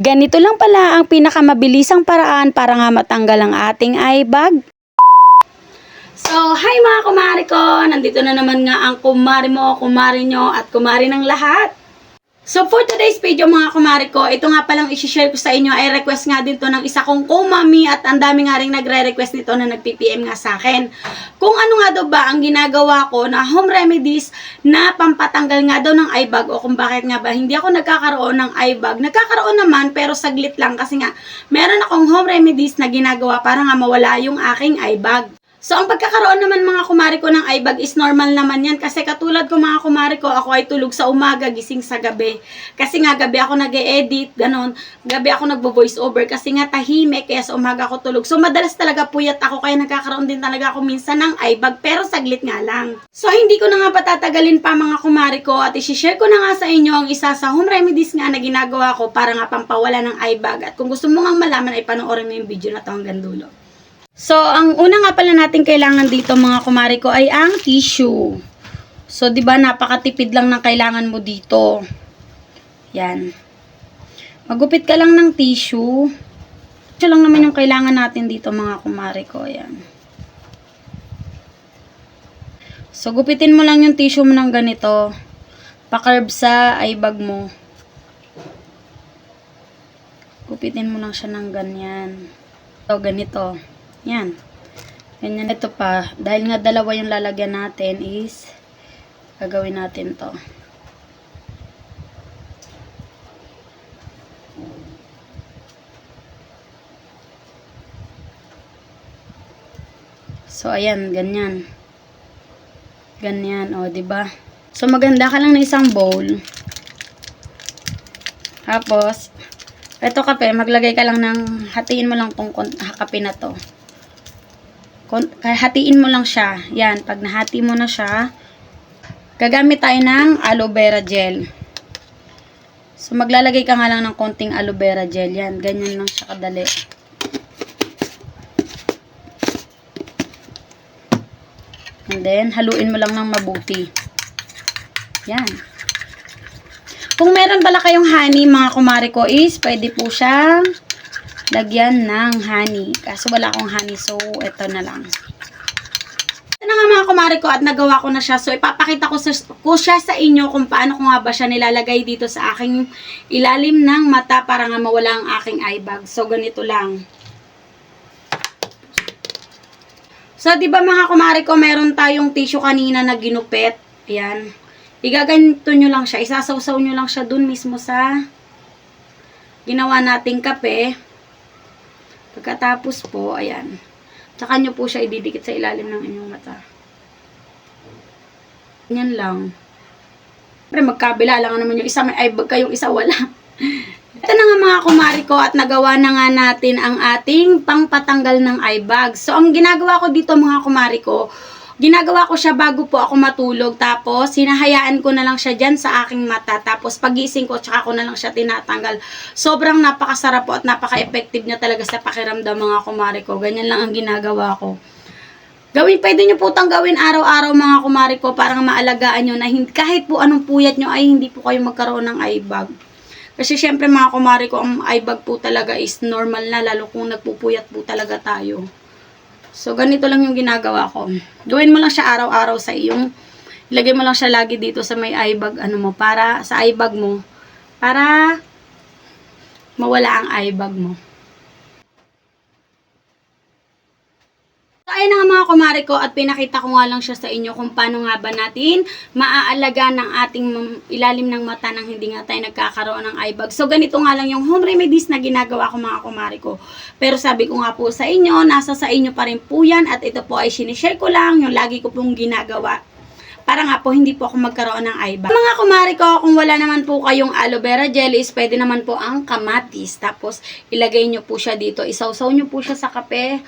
Ganito lang pala ang pinakamabilisang paraan para nga matanggal ang ating eye bag. So, hi mga kumari ko! Nandito na naman nga ang kumari mo, kumari nyo, at kumari ng lahat. So, for today's video mga kumari ko, ito nga palang isi-share ko sa inyo ay request nga din to ng isa kong kumami at ang dami nga rin nagre-request nito na nag-PPM nga sa akin. Kung ano nga daw ba ang ginagawa ko na home remedies na pampatanggal nga daw ng eye bag o kung bakit nga ba hindi ako nagkakaroon ng eye bag. Nagkakaroon naman pero saglit lang kasi nga meron akong home remedies na ginagawa para nga mawala yung aking eye bag. So, ang pagkakaroon naman mga kumari ko ng eye bag is normal naman yan. Kasi katulad ko mga kumari ko, ako ay tulog sa umaga, gising sa gabi. Kasi nga gabi ako nag-e-edit, ganon. Gabi ako nagbo-voice over kasi nga tahimik, kaya sa umaga ako tulog. So, madalas talaga puyat ako, kaya nagkakaroon din talaga ako minsan ng eye bag, pero saglit nga lang. So, hindi ko na nga patatagalin pa mga kumari ko at isi-share ko na nga sa inyo ang isa sa home remedies nga na ginagawa ko para nga pampawala ng eye bag. At kung gusto mo nga malaman ay panoorin mo yung video na to hanggang dulo. So, ang una nga pala natin kailangan dito mga kumari ko ay ang tissue. So, 'di ba napakatipid lang ng kailangan mo dito. Yan. Magupit ka lang ng tissue. Ito lang naman yung kailangan natin dito mga kumari ko. Yan. So, gupitin mo lang yung tissue mo ng ganito. Pa-curve sa eye bag mo. Gupitin mo lang siya ng ganyan. So, ganito. Yan. Ganyan ito pa. Dahil nga dalawa yung lalagyan natin is gagawin natin to. So, ayan. Ganyan. Ganyan. O, diba? So, maganda ka lang ng isang bowl. Tapos, ito kape, maglagay ka lang ng, hatiin mo lang tong kape na to. Hatiin mo lang siya. Yan, pag nahati mo na siya, gagamit tayo ng aloe vera gel. So, maglalagay ka nga lang ng konting aloe vera gel. Yan, ganyan lang siya kadali. And then, haluin mo lang ng mabuti. Yan. Kung meron pala kayong honey, mga kumari ko, is pwede po siyang lagyan ng honey. Kaso wala akong honey, so ito na lang. Ito na nga mga kumari ko at nagawa ko na siya. So ipapakita ko siya sa inyo kung paano ko nga ba siya nilalagay dito sa aking ilalim ng mata para nga mawala ang aking eye bag. So ganito lang. So di ba mga kumari ko, meron tayong tissue kanina na ginupit. Ayan. Igaganito nyo lang siya. Isasawsaw nyo lang siya dun mismo sa ginawa nating kape. Pagkatapos po, ayan. Tsaka nyo po siya ididikit sa ilalim ng inyong mata. Ganyan lang. Pero magkabila lang naman yung isa may eye bag kayong isa wala. Ito na nga mga kumari ko at nagawa na nga natin ang ating pangpatanggal ng eye bag. So, ang ginagawa ko dito mga kumari ko, ginagawa ko siya bago po ako matulog. Tapos, hinahayaan ko na lang siya dyan sa aking mata. Tapos, pagising ko, tsaka ko na lang siya tinatanggal. Sobrang napakasarap po at napaka-effective niya talaga sa pakiramdam mga kumari ko. Ganyan lang ang ginagawa ko. Pwede nyo po itong gawin araw-araw mga kumari ko para maalagaan nyo na kahit po anong puyat nyo ay hindi po kayo magkaroon ng eye bag. Kasi syempre mga kumari ko, ang eye bag po talaga is normal na, lalo kung nagpupuyat po talaga tayo. So, ganito lang yung ginagawa ko. Gawin mo lang siya araw-araw sa iyong, ilagay mo lang siya lagi dito sa may eye bag, para, sa eye bag mo, para mawala ang eye bag mo. So, ayun na nga mga kumari ko at pinakita ko nga lang siya sa inyo kung paano nga ba natin maaalaga ng ating ilalim ng mata nang hindi nga tayo nagkakaroon ng eye bag. So, ganito nga lang yung home remedies na ginagawa ko mga kumari ko. Pero sabi ko nga po sa inyo, nasa sa inyo pa rin po yan at ito po ay sinishare ko lang yung lagi ko pong ginagawa. Para nga po hindi po ako magkaroon ng eye bag. Mga kumari ko, kung wala naman po kayong aloe vera gel is pwede naman po ang kamatis. Tapos, ilagay nyo po siya dito. Isawsaw nyo po siya sa kape.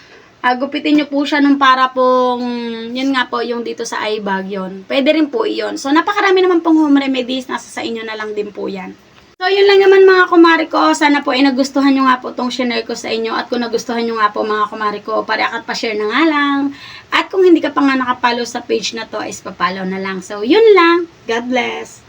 Gupitin nyo po siya nung para pong, yun nga po, yung dito sa eye bag yun. Pwede rin po iyon. So, napakarami naman pong home remedies. Nasa sa inyo na lang din po yan. So, yun lang naman mga kumari ko. Sana po ay nagustuhan nyo nga po itong share ko sa inyo. At kung nagustuhan nyo nga po mga kumari ko, pariakat pa share na nga lang. At kung hindi ka pa nga nakapollow sa page na to, is papollow na lang. So, yun lang. God bless.